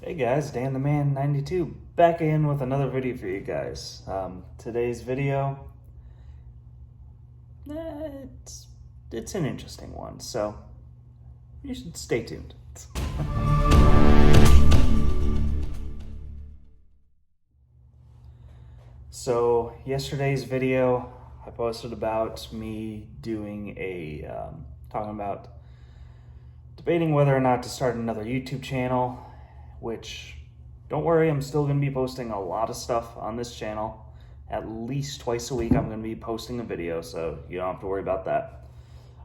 Hey guys, Dan the Man 92 back in with another video for you guys. Today's video, it's an interesting one, so you should stay tuned. So yesterday's video, I posted about me doing talking about debating whether or not to start another YouTube channel. Which, don't worry, I'm still going to be posting a lot of stuff on this channel. At least twice a week I'm going to be posting a video, so you don't have to worry about that.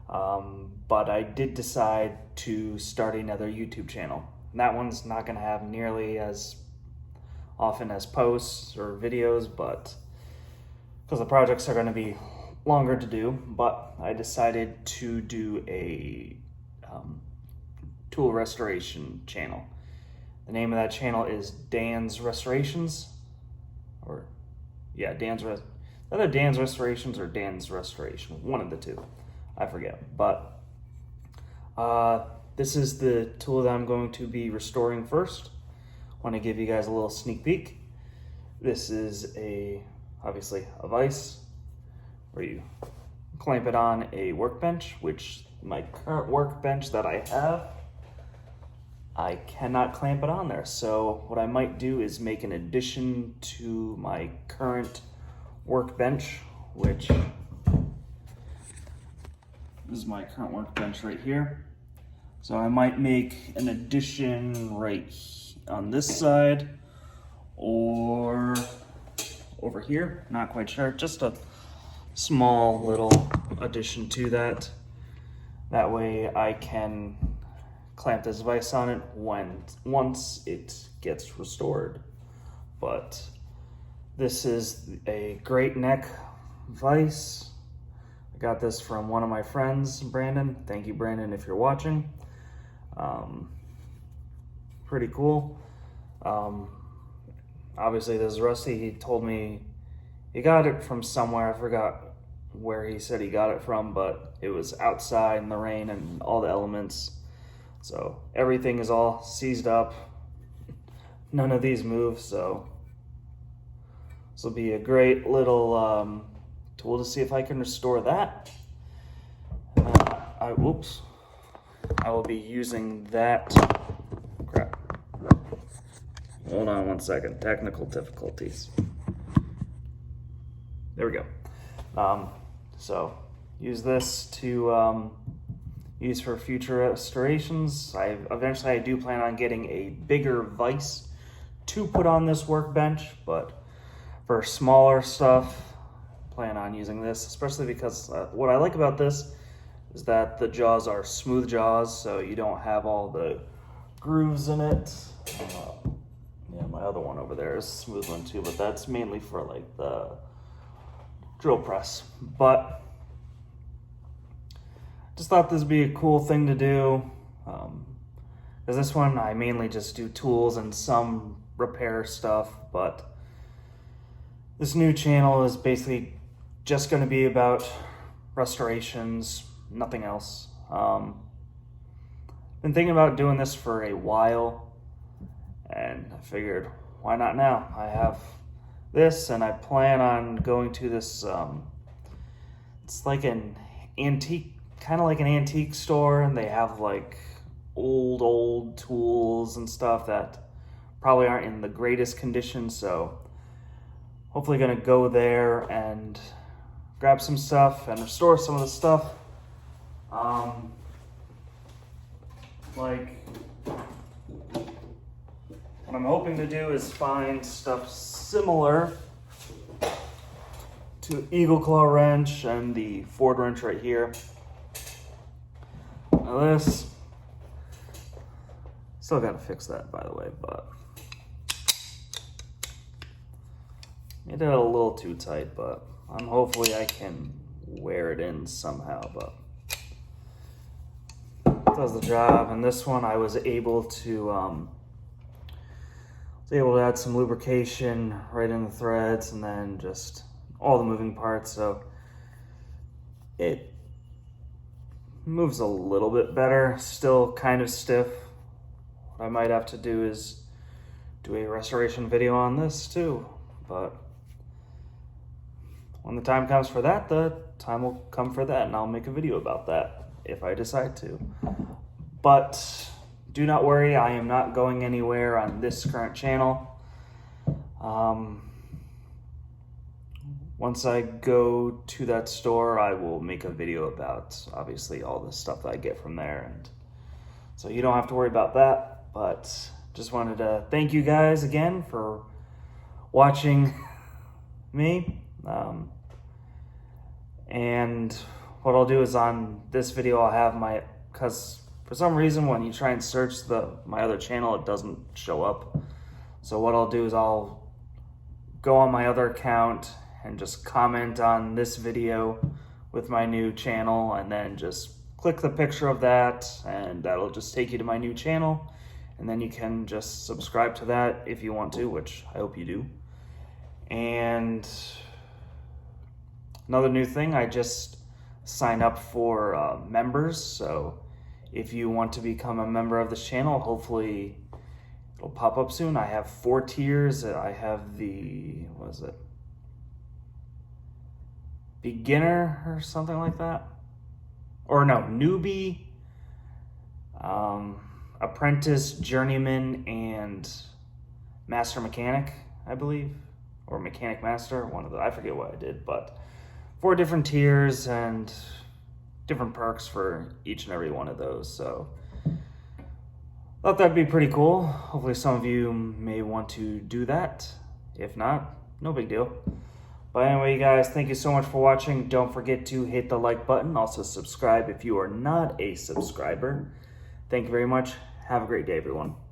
But I did decide to start another YouTube channel. And that one's not going to have nearly as often as posts or videos, but because the projects are going to be longer to do, but I decided to do a tool restoration channel. The name of that channel is Dan's Restorations, either Dan's Restorations or Dan's Restoration, one of the two, I forget. But this is the tool that I'm going to be restoring first. I want to give you guys a little sneak peek. This is obviously a vise where you clamp it on a workbench, which my current workbench that I have, I cannot clamp it on there. So what I might do is make an addition to my current workbench, which is my current workbench right here. So I might make an addition right on this side or over here, not quite sure. Just a small little addition to that. That way I can clamp this vise on it once it gets restored. But this is a great neck vise. I got this from one of my friends, Brandon. Thank you, Brandon, if you're watching. Pretty cool. Obviously this is rusty. He told me he got it from somewhere. I forgot where he said he got it from, but it was outside in the rain and all the elements. So everything is all seized up. None of these move, so this will be a great little tool to see if I can restore that. I will be using that. Crap. Hold on one second. Technical difficulties. There we go. So use this to use for future restorations. Eventually I do plan on getting a bigger vise to put on this workbench, but for smaller stuff, plan on using this, especially because what I like about this is that the jaws are smooth jaws, so you don't have all the grooves in it. Yeah, my other one over there is a smooth one too, but that's mainly for like the drill press. But just thought this would be a cool thing to do. Because this one, I mainly just do tools and some repair stuff, but this new channel is basically just going to be about restorations, nothing else. Been thinking about doing this for a while, and I figured, why not now? I have this, and I plan on going to this, it's like an antique, kind of like an antique store, and they have like old tools and stuff that probably aren't in the greatest condition. So hopefully gonna go there and grab some stuff and restore some of the stuff. Like what I'm hoping to do is find stuff similar to Eagle Claw wrench and the Ford wrench right here. Now this, still gotta fix that, by the way, but made it a little too tight, but hopefully I can wear it in somehow, but does the job. And this one I was able to add some lubrication right in the threads and then just all the moving parts, so it moves a little bit better. Still kind of stiff. What I might have to do is do a restoration video on this too. But when the time comes for that, the time will come for that, and I'll make a video about that if I decide to. But do not worry, I am not going anywhere on this current channel. Once I go to that store, I will make a video about, obviously, all the stuff that I get from there. And so you don't have to worry about that. But just wanted to thank you guys again for watching me. And what I'll do is on this video, I'll have my, because for some reason when you try and search my other channel, it doesn't show up. So what I'll do is I'll go on my other account and just comment on this video with my new channel, and then just click the picture of that, and that'll just take you to my new channel, and then you can just subscribe to that if you want to, which I hope you do. And another new thing, I just signed up for members, so if you want to become a member of this channel, hopefully it'll pop up soon. I have 4 tiers. I have the, what is it? Beginner or something like that. Or no, newbie, apprentice, journeyman, and master mechanic, I believe. Or mechanic master, one of the, I forget what I did, but 4 different tiers and different perks for each and every one of those. So thought that'd be pretty cool. Hopefully some of you may want to do that. If not, no big deal. But anyway, you guys, thank you so much for watching. Don't forget to hit the like button. Also subscribe if you are not a subscriber. Thank you very much. Have a great day, everyone.